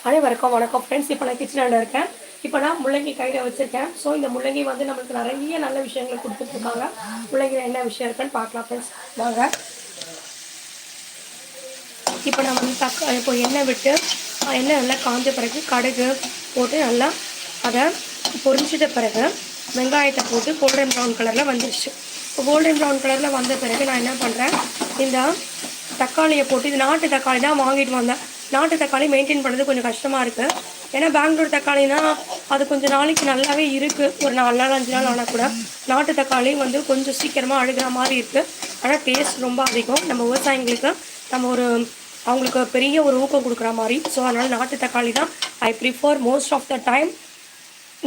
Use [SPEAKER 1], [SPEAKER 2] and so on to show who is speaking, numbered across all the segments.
[SPEAKER 1] அனைவருக்கும் வணக்கம் ஃப்ரெண்ட்ஸ். இப்போ நான் கிச்சனில் இருக்கேன். இப்போ நான் முள்ளங்கி கையில் வச்சுருக்கேன். ஸோ இந்த முள்ளங்கி வந்து நம்மளுக்கு நிறைய நல்ல விஷயங்களை கொடுத்துட்ருக்காங்க. முள்ளங்கியில் என்ன விஷயம் இருக்குன்னு பார்க்கலாம் ஃப்ரெண்ட்ஸ். வாங்க. இப்போ நான் வந்து இப்போ எண்ணெய் விட்டு எண்ணெய் நல்லா காஞ்ச பிறகு கடுகு போட்டு நல்லா அதை பொரிஞ்சிட்ட பிறகு வெங்காயத்தை போட்டு கோல்டன் ப்ரௌன் கலரில் வந்துருச்சு. இப்போ கோல்டன் ப்ரௌன் கலரில் வந்த பிறகு நான் என்ன பண்ணுறேன், இந்த தக்காளியை போட்டு, இது நாட்டு தக்காளி தான் வாங்கிட்டு வந்தேன். நாட்டு தக்காளி மெயின்டைன் பண்ணுறது கொஞ்சம் கஷ்டமாக இருக்குது. ஏன்னா பெங்களூர் தக்காளினா அது கொஞ்சம் நாளைக்கு நல்லாவே இருக்குது. ஒரு 4 நாள் 5 நாள் ஆனால் கூட நாட்டு தக்காளி வந்து கொஞ்சம் சீக்கிரமாக அழுகிற மாதிரி இருக்குது. ஆனால் டேஸ்ட் ரொம்ப அதிகம். நம்ம விவசாயிங்களுக்கு நம்ம அவங்களுக்கு பெரிய ஒரு ஊக்கம் கொடுக்குற மாதிரி. ஸோ அதனால் நாட்டு தக்காளி தான் I prefer most of the time.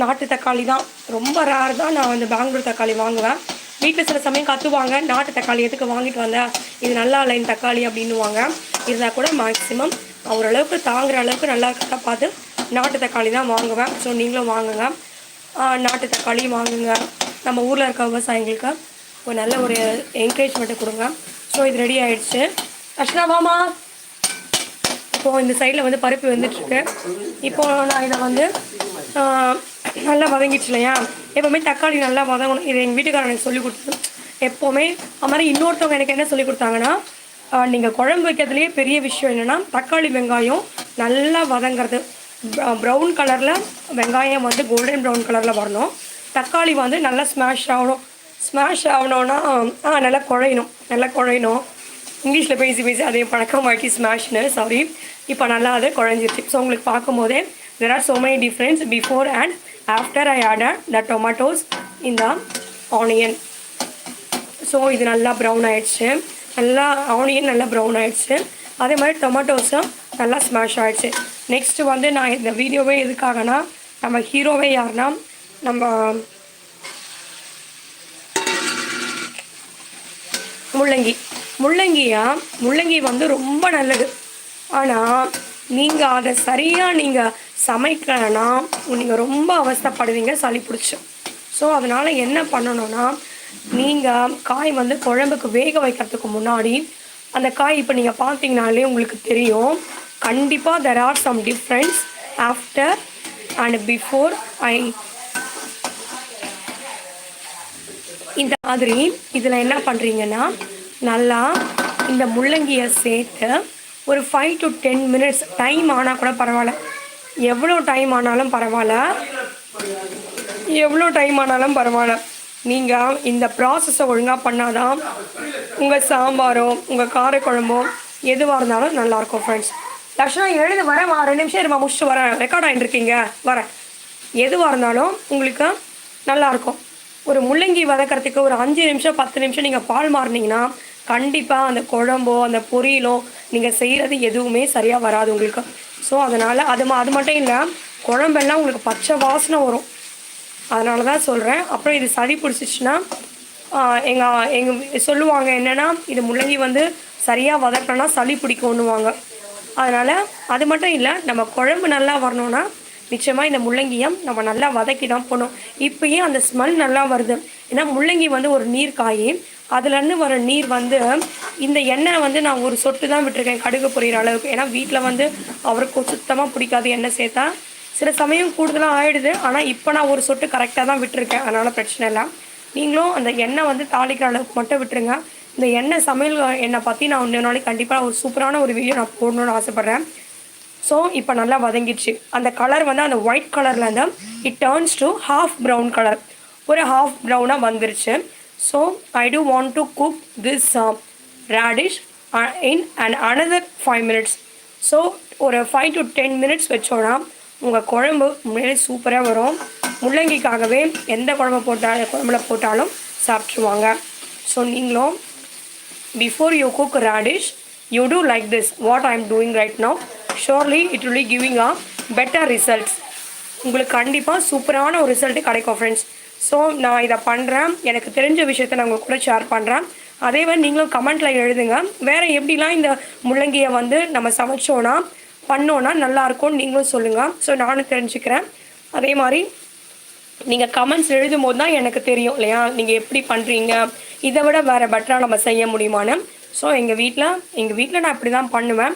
[SPEAKER 1] நாட்டு தக்காளி தான் ரொம்ப ரேர் தான் நான் வந்து பெங்களூர் தக்காளி வாங்குவேன். வீட்டில் சில சமயம் கற்றுவாங்க, நாட்டு தக்காளி எதுக்கு வாங்கிட்டு வந்தேன், இது நல்லா இல்லைன்னு தக்காளி அப்படின்னுவாங்க. இருந்தால் கூட மேக்ஸிமம் ஓரளவுக்கு தாங்குகிற அளவுக்கு நல்லா இருக்கிறத பார்த்து நாட்டு தக்காளி தான் வாங்குவேன். ஸோ நீங்களும் வாங்குங்க, நாட்டு தக்காளி வாங்குங்க. நம்ம ஊரில் இருக்க விவசாயிங்களுக்கு ஒரு நல்ல ஒரு என்கரேஜ்மெண்ட்டை கொடுங்க. ஸோ இது ரெடி ஆகிடுச்சு. அஷ்னாவாமா இப்போது இந்த சைடில் வந்து பருப்பு வந்துட்டுருக்கு. இப்போது நான் இதை வந்து நல்லா வதங்கிடுச்சு இல்லையா. எப்போவுமே தக்காளி நல்லா வதங்கணும். இது எங்கள் வீட்டுக்காரர் எனக்கு சொல்லிக் கொடுத்தது எப்போவுமே. அது மாதிரி இன்னொருத்தவங்க எனக்கு என்ன சொல்லி கொடுத்தாங்கன்னா, நீங்கள் குழம்பு வைக்கிறதுலேயே பெரிய விஷயம் என்னென்னா தக்காளி வெங்காயம் நல்லா வதங்கிறது. ப்ரௌன் கலரில் வெங்காயம் வந்து கோல்டன் ப்ரௌன் கலரில் வரணும். தக்காளி வந்து நல்லா ஸ்மாஷ் ஆகணும். ஸ்மாஷ் ஆகணுன்னா நல்லா குழையணும். இங்கிலீஷில் பேசி அதே பழக்கமாக்கி ஸ்மாஷ்னு சாரி. இப்போ நல்லா அது குழஞ்சிருச்சு. ஸோ உங்களுக்கு பார்க்கும்போதே there are so many difference before and after I added the tomatoes in the onion. So இது நல்லா ப்ரௌன் ஆகிடுச்சு. நல்லா ஆனியன் நல்லா ப்ரௌன் ஆகிடுச்சு. அதே மாதிரி டொமேட்டோஸும் நல்லா ஸ்மாஷ் ஆகிடுச்சு. நெக்ஸ்ட்டு வந்து நான் இந்த வீடியோவே எதுக்காகனா, நம்ம ஹீரோவே யாருன்னா நம்ம முள்ளங்கி வந்து ரொம்ப நல்லது. ஆனால் நீங்கள் அதை சரியாக நீங்கள் சமைக்கலைன்னா நீங்கள் ரொம்ப அவஸ்தைப்படுவீங்க, சளி பிடிச்சி. ஸோ அதனால் என்ன பண்ணணும்னா, நீங்கள் காய் வந்து குழம்புக்கு வேக வைக்கிறதுக்கு முன்னாடி அந்த காய் இப்போ நீங்கள் பார்த்தீங்கனாலே உங்களுக்கு தெரியும். கண்டிப்பாக there are some difference after and before இந்த மாதிரி இதில் என்ன பண்ணுறீங்கன்னா, நல்லா இந்த முள்ளங்கியை சேர்த்து ஒரு 5 to 10 minutes டைம் ஆனால் கூட பரவாயில்ல, எவ்வளோ டைம் ஆனாலும் பரவாயில்ல, நீங்கள் இந்த ப்ராசஸை ஒழுங்காக பண்ணாதான் உங்கள் சாம்பாரோ உங்கள் காரக்குழம்போ எதுவாக இருந்தாலும் நல்லாயிருக்கும் ஃப்ரெண்ட்ஸ். லக்ஷனா எழுது வரேன், 2 நிமிஷம் இருமா, முடிச்சுட்டு வரேன், ரெக்கார்ட் ஆகிட்டுருக்கீங்க வரேன். எதுவாக இருந்தாலும் உங்களுக்கு நல்லாயிருக்கும். ஒரு முள்ளங்கி வதக்கிறதுக்கு ஒரு 5 நிமிஷம் 10 நிமிஷம் நீங்கள் பால் மாறினீங்கன்னா கண்டிப்பாக அந்த குழம்போ அந்த பொரியலோ நீங்கள் செய்கிறது எதுவுமே சரியாக வராது உங்களுக்கு. ஸோ அதனால் அது மட்டும் இல்லை, குழம்பெல்லாம் உங்களுக்கு பச்சை வாசனை வரும். அதனால தான் சொல்கிறேன். அப்புறம் இது சளி பிடிச்சிச்சின்னா எங்கள் சொல்லுவாங்க என்னென்னா, இது முள்ளங்கி வந்து சரியாக வதக்கணும்னா சளி பிடிக்கும்னுவாங்க. அதனால் அது மட்டும் இல்லை, நம்ம குழம்பு நல்லா வரணும்னா நிச்சயமாக இந்த முள்ளங்கியை நம்ம நல்லா வதக்கி தான் போகணும். இப்போயே அந்த ஸ்மெல் நல்லா வருது. ஏன்னா முள்ளங்கி வந்து ஒரு நீர் காய், அதுலேருந்து வர நீர் வந்து இந்த எண்ணெய் வந்து நான் ஒரு சொட்டு தான் விட்டுருக்கேன் கடுகு பொரியிற அளவுக்கு. ஏன்னா வீட்டில் வந்து அவருக்கு சுத்தமாக பிடிக்காது எண்ணெய் சேர்த்தா. சில சமயம் கூடுதலாக ஆகிடுது. ஆனால் இப்போ நான் ஒரு சொட்டு கரெக்டாக தான் விட்டுருக்கேன். அதனால் பிரச்சனை இல்லை. நீங்களும் அந்த எண்ணெய் வந்து தாளிக்கிற அளவுக்கு மட்டும் விட்டுருங்க. இந்த எண்ணெய் சமையல் எண்ணெய் பற்றி நான் இன்னொரு நாளைக்கு கண்டிப்பாக ஒரு சூப்பரான ஒரு வீடியோ நான் போடணுன்னு ஆசைப்பட்றேன். ஸோ இப்போ நல்லா வதங்கிடுச்சு. அந்த கலர் வந்து அந்த ஒயிட் கலர்லேருந்து it turns to half brown colour, ஒரு ஹாஃப் ப்ரௌனாக வந்துருச்சு. So I do want to cook this radish in another 5 minutes. So ஒரு 5 to 10 minutes வச்சோன்னா உங்கள் குழம்பு உண்மையிலே சூப்பராக வரும். முள்ளங்கிக்காகவே எந்த குழம்புல போட்டாலும் சாப்பிட்ருவாங்க. ஸோ நீங்களும் before you cook radish you do like this what I am doing right now. surely it will be giving a better results. உங்களுக்கு கண்டிப்பாக சூப்பரான ஒரு ரிசல்ட்டு கிடைக்கும் ஃப்ரெண்ட்ஸ். ஸோ நான் இதை பண்ணுறேன், எனக்கு தெரிஞ்ச விஷயத்தை நான் உங்கள் கூட ஷேர் பண்ணுறேன். அதே மாதிரி நீங்களும் கமெண்ட்டில் எழுதுங்க, வேறு எப்படிலாம் இந்த முள்ளங்கியை வந்து நம்ம பண்ணோன்னா நல்லாயிருக்கும்னு நீங்களும் சொல்லுங்கள். ஸோ நானும் தெரிஞ்சுக்கிறேன். அதே மாதிரி நீங்கள் கமெண்ட்ஸ் எழுதும் போது தான் எனக்கு தெரியும் இல்லையா, நீங்கள் எப்படி பண்ணுறீங்க, இதை விட வேறு பெட்டராக நம்ம செய்ய முடியுமான்னு. ஸோ எங்கள் வீட்டில் நான் இப்படி தான் பண்ணுவேன்.